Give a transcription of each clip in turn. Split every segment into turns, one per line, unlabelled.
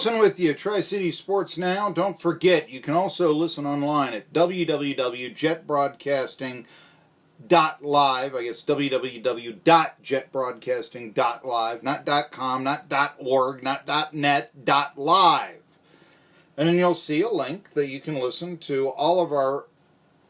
Billson with you, Tri-City Sports Now. Don't forget, you can also listen online at www.jetbroadcasting.live. I guess www.jetbroadcasting.live. Not .com, not .org, not .net, .live. And then you'll see a link that you can listen to all of our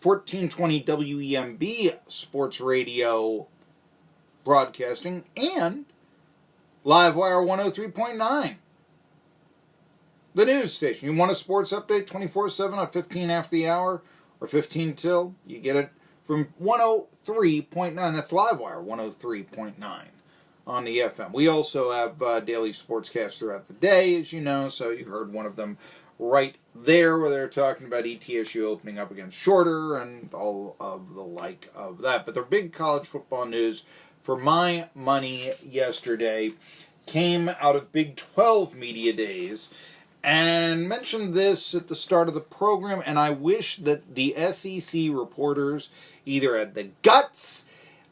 1420 WEMB sports radio broadcasting and Livewire 103.9. The news station. You want a sports update 24/7 on 15 after the hour or 15 till? You get it from 103.9. That's Livewire 103.9 on the FM. We also have daily sportscasts throughout the day, as you know, so you heard one of them right there where they're talking about ETSU opening up against Shorter and all of the like of that. But the big college football news for my money yesterday came out of Big 12 media days. And mentioned this at the start of the program, and I wish that the SEC reporters either had the guts,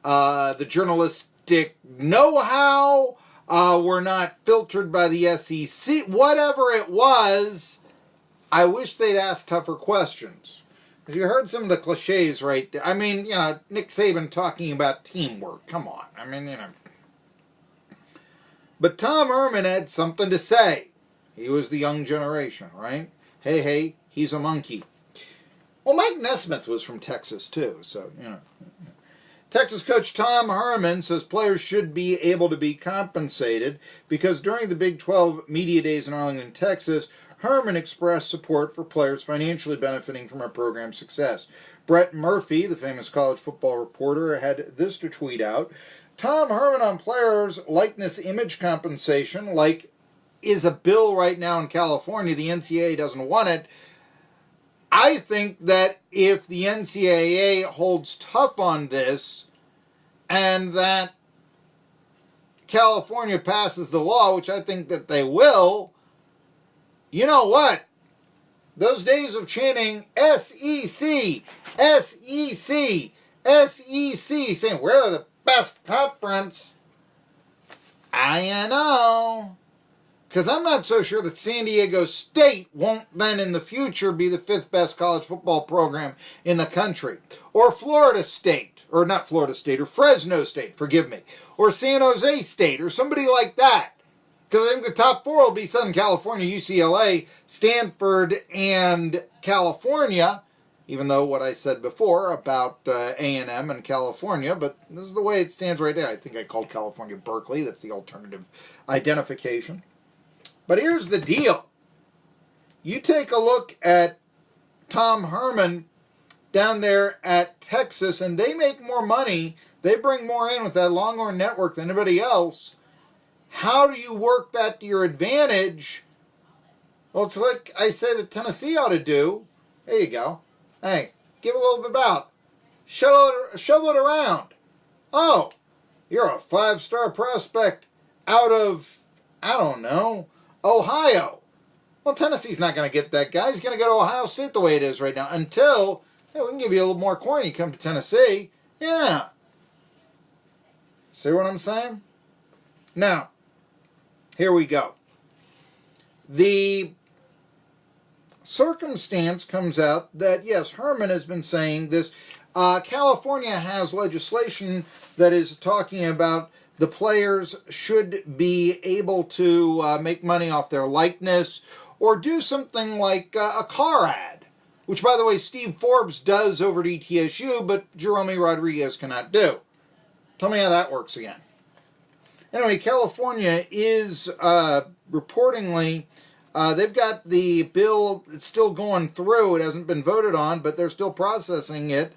the journalistic know-how, were not filtered by the SEC, whatever it was. I wish they'd ask tougher questions. Because you heard some of the cliches right there. I mean, Nick Saban talking about teamwork. Come on. I mean, But Tom Herman had something to say. He was the young generation, right? Hey, he's a monkey. Well, Mike Nesmith was from Texas, too, so, Texas coach Tom Herman says players should be able to be compensated because during the Big 12 media days in Arlington, Texas, Herman expressed support for players financially benefiting from our program's success. Brett Murphy, the famous college football reporter, had this to tweet out. Tom Herman on players' likeness image compensation, like is a bill right now in California. The NCAA doesn't want it. I think that if the NCAA holds tough on this and that California passes the law, which I think that they will, you know what? Those days of chanting SEC, SEC, SEC, saying we're the best conference, I know. Because I'm not so sure that San Diego State won't then in the future be the 5th best college football program in the country. Or Florida State, or not Florida State, or Fresno State, forgive me. Or San Jose State, or somebody like that. Because I think the top 4 will be Southern California, UCLA, Stanford, and California. Even though what I said before about A&M and California, but this is the way it stands right now. I think I called California Berkeley. That's the alternative identification. But here's the deal. You take a look at Tom Herman down there at Texas, and they make more money. They bring more in with that Longhorn network than anybody else. How do you work that to your advantage? Well, it's like I say that Tennessee ought to do. There you go. Hey, give a little bit out. Shovel it around. Oh, you're a 5-star prospect out of, I don't know, Ohio. Well, Tennessee's not going to get that guy. He's going to go to Ohio State the way it is right now until, hey, we can give you a little more coin. You come to Tennessee. Yeah. See what I'm saying? Now, here we go. The circumstance comes out that, yes, Herman has been saying this. California has legislation that is talking about the players should be able to make money off their likeness or do something like a car ad, which, by the way, Steve Forbes does over at ETSU, but Jerome Rodriguez cannot do. Tell me how that works again. Anyway, California is reportedly, they've got the bill, it's still going through. It hasn't been voted on, but they're still processing it.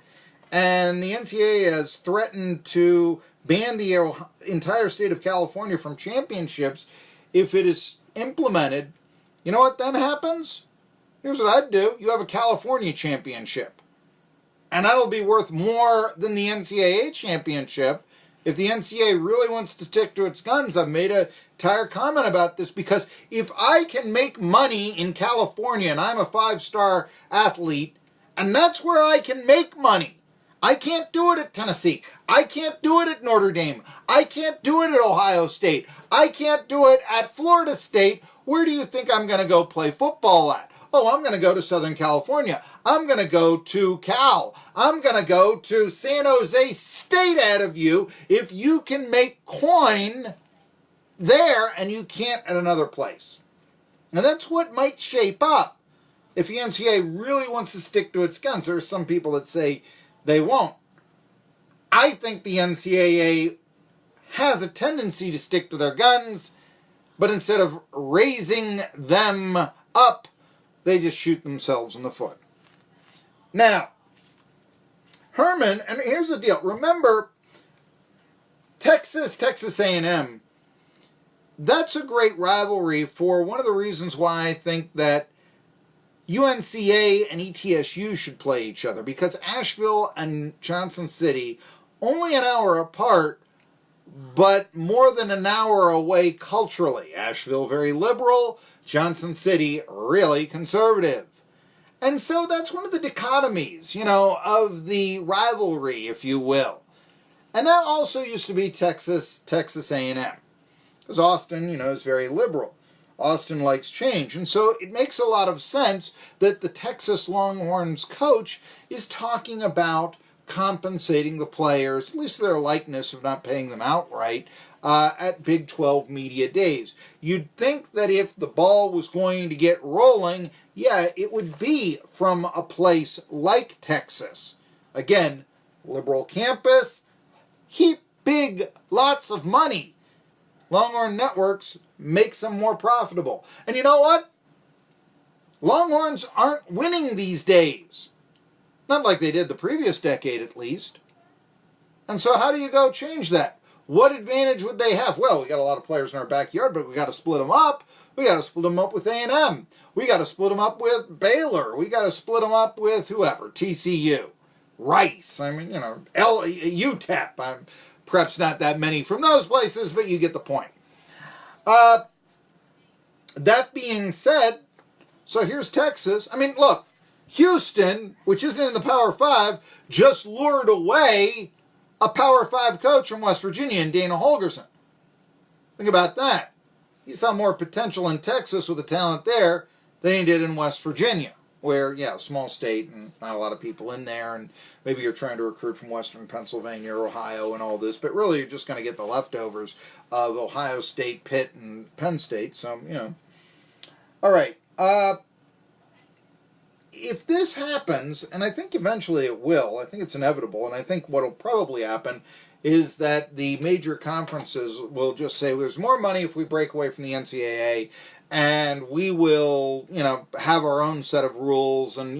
And the NCAA has threatened to ban the entire state of California from championships if it is implemented. You know what then happens? Here's what I'd do. You have a California championship. And that'll be worth more than the NCAA championship. If the NCAA really wants to stick to its guns, I've made an entire comment about this, because if I can make money in California and I'm a 5-star athlete, and that's where I can make money, I can't do it at Tennessee. I can't do it at Notre Dame. I can't do it at Ohio State. I can't do it at Florida State. Where do you think I'm going to go play football at? Oh, I'm going to go to Southern California. I'm going to go to Cal. I'm going to go to San Jose State out of you if you can make coin there and you can't at another place. And that's what might shape up if the NCAA really wants to stick to its guns. There are some people that say they won't. I think the NCAA has a tendency to stick to their guns, but instead of raising them up, they just shoot themselves in the foot. Now, Herman, and here's the deal. Remember, Texas A&M, that's a great rivalry for one of the reasons why I think that UNCA and ETSU should play each other, because Asheville and Johnson City, only an hour apart, but more than an hour away culturally. Asheville very liberal, Johnson City really conservative. And so that's one of the dichotomies, of the rivalry, if you will. And that also used to be Texas A&M. Because Austin, is very liberal. Austin likes change. And so it makes a lot of sense that the Texas Longhorns coach is talking about compensating the players, at least their likeness of not paying them outright, at Big 12 Media Days. You'd think that if the ball was going to get rolling, it would be from a place like Texas. Again, liberal campus, heap big, lots of money. Longhorn Networks makes them more profitable. And you know what? Longhorns aren't winning these days. Not like they did the previous decade, at least. And so how do you go change that? What advantage would they have? Well, we got a lot of players in our backyard, but we got to split them up. We got to split them up with A&M. We got to split them up with Baylor. We got to split them up with whoever, TCU, Rice. UTEP. Perhaps not that many from those places, but you get the point. That being said, so here's Texas. Look, Houston, which isn't in the Power 5, just lured away a Power 5 coach from West Virginia in Dana Holgerson. Think about that. He saw more potential in Texas with the talent there than he did in West Virginia, where, small state and not a lot of people in there, and maybe you're trying to recruit from Western Pennsylvania or Ohio and all this, but really you're just going to get the leftovers of Ohio State, Pitt, and Penn State. So, All right. If this happens, and I think eventually it will, I think it's inevitable, and I think what will probably happen is that the major conferences will just say, there's more money if we break away from the NCAA, and we will, have our own set of rules, and,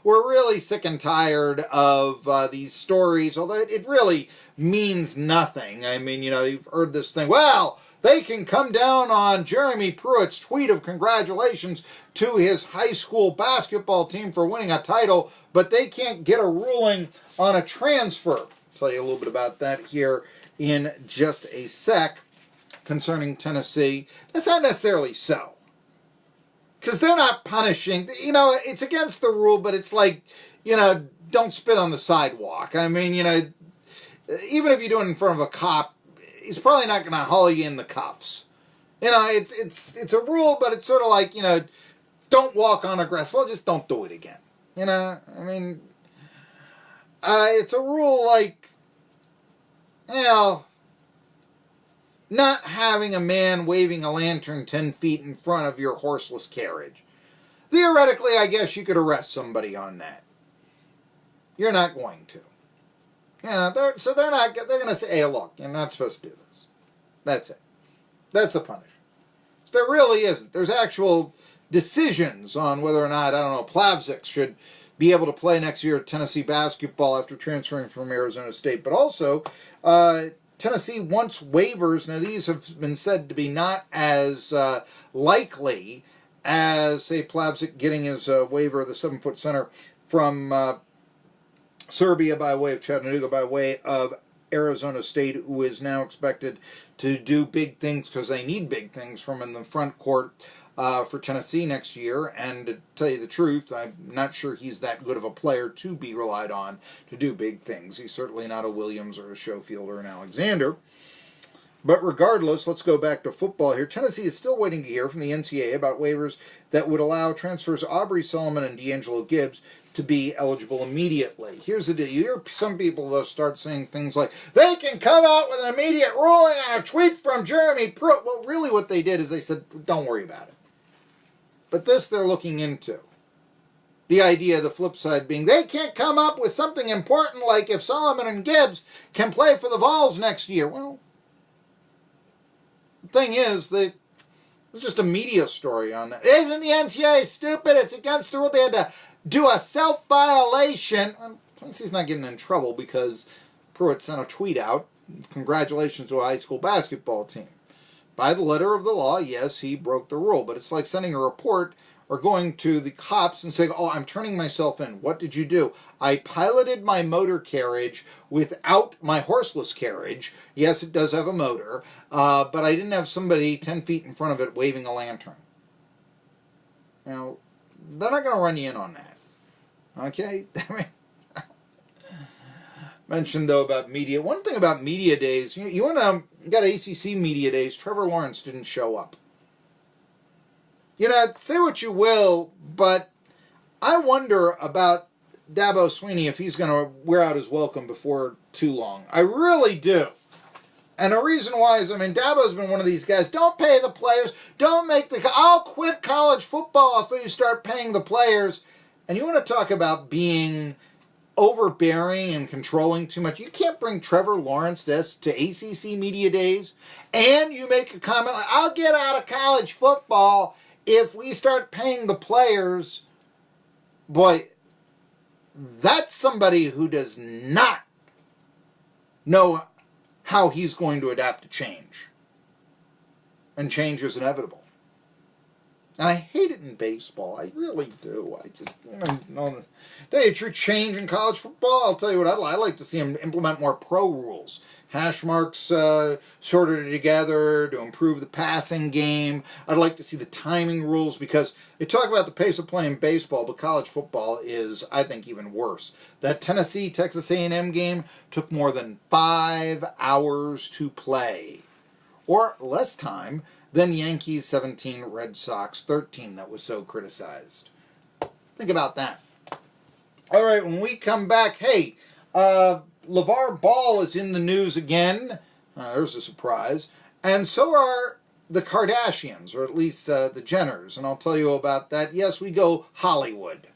we're really sick and tired of these stories, although it really means nothing. You've heard this thing, well, they can come down on Jeremy Pruitt's tweet of congratulations to his high school basketball team for winning a title, but they can't get a ruling on a transfer. I'll tell you a little bit about that here in just a sec concerning Tennessee. That's not necessarily so. Because they're not punishing. It's against the rule, but it's like, don't spit on the sidewalk. Even if you do it in front of a cop, he's probably not going to haul you in the cuffs. It's a rule, but it's sort of like, don't walk on a grass. Well, just don't do it again. It's a rule like, not having a man waving a lantern 10 feet in front of your horseless carriage. Theoretically, I guess you could arrest somebody on that. You're not going to. They're going to say, hey, look, you're not supposed to do this. That's it. That's the punishment. There really isn't. There's actual decisions on whether or not, Plavsic should be able to play next year at Tennessee basketball after transferring from Arizona State. But also, Tennessee wants waivers. Now, these have been said to be not as likely as, say, Plavsic getting his waiver of the 7-foot center from Serbia by way of Chattanooga, by way of Arizona State, who is now expected to do big things because they need big things from in the front court for Tennessee next year. And to tell you the truth, I'm not sure he's that good of a player to be relied on to do big things. He's certainly not a Williams or a Schofield or an Alexander. But regardless, let's go back to football here. Tennessee is still waiting to hear from the NCAA about waivers that would allow transfers Aubrey Solomon and D'Angelo Gibbs to be eligible immediately. Here's the deal. You hear some people, though, start saying things like, they can come out with an immediate ruling on a tweet from Jeremy Pruitt. Well, really what they did is they said, don't worry about it. But this they're looking into. The idea, the flip side being, they can't come up with something important like if Solomon and Gibbs can play for the Vols next year. Well, the thing is, it's just a media story on that. Isn't the NCAA stupid? It's against the rule. They had to do a self-violation. Tennessee's not getting in trouble because Pruitt sent a tweet out. Congratulations to a high school basketball team. By the letter of the law, yes, he broke the rule. But it's like sending a report or going to the cops and saying, oh, I'm turning myself in. What did you do? I piloted my motor carriage without my horseless carriage. Yes, it does have a motor, but I didn't have somebody 10 feet in front of it waving a lantern. Now, they're not going to run you in on that. Okay? Mentioned, though, about media. One thing about media days, you got ACC media days, Trevor Lawrence didn't show up. You know, say what you will, but I wonder about Dabo Swinney if he's going to wear out his welcome before too long. I really do. And the reason why is, Dabo's been one of these guys, don't pay the players, I'll quit college football if you start paying the players. And you want to talk about being overbearing and controlling too much. You can't bring Trevor Lawrence to ACC media days, and you make a comment like, I'll get out of college football if we start paying the players. Boy, that's somebody who does not know how he's going to adapt to change. And change is inevitable. And I hate it in baseball. I really do. I just, tell you true change in college football, I'll tell you what I'd like to see him implement more pro rules. Hash marks sorted together to improve the passing game. I'd like to see the timing rules because they talk about the pace of play in baseball, but college football is, I think, even worse. That Tennessee-Texas A&M game took more than 5 hours to play. Or less time than Yankees 17, Red Sox 13 that was so criticized. Think about that. All right, when we come back, hey, LeVar Ball is in the news again. There's a surprise. And so are the Kardashians, or at least the Jenners. And I'll tell you about that. Yes, we go Hollywood.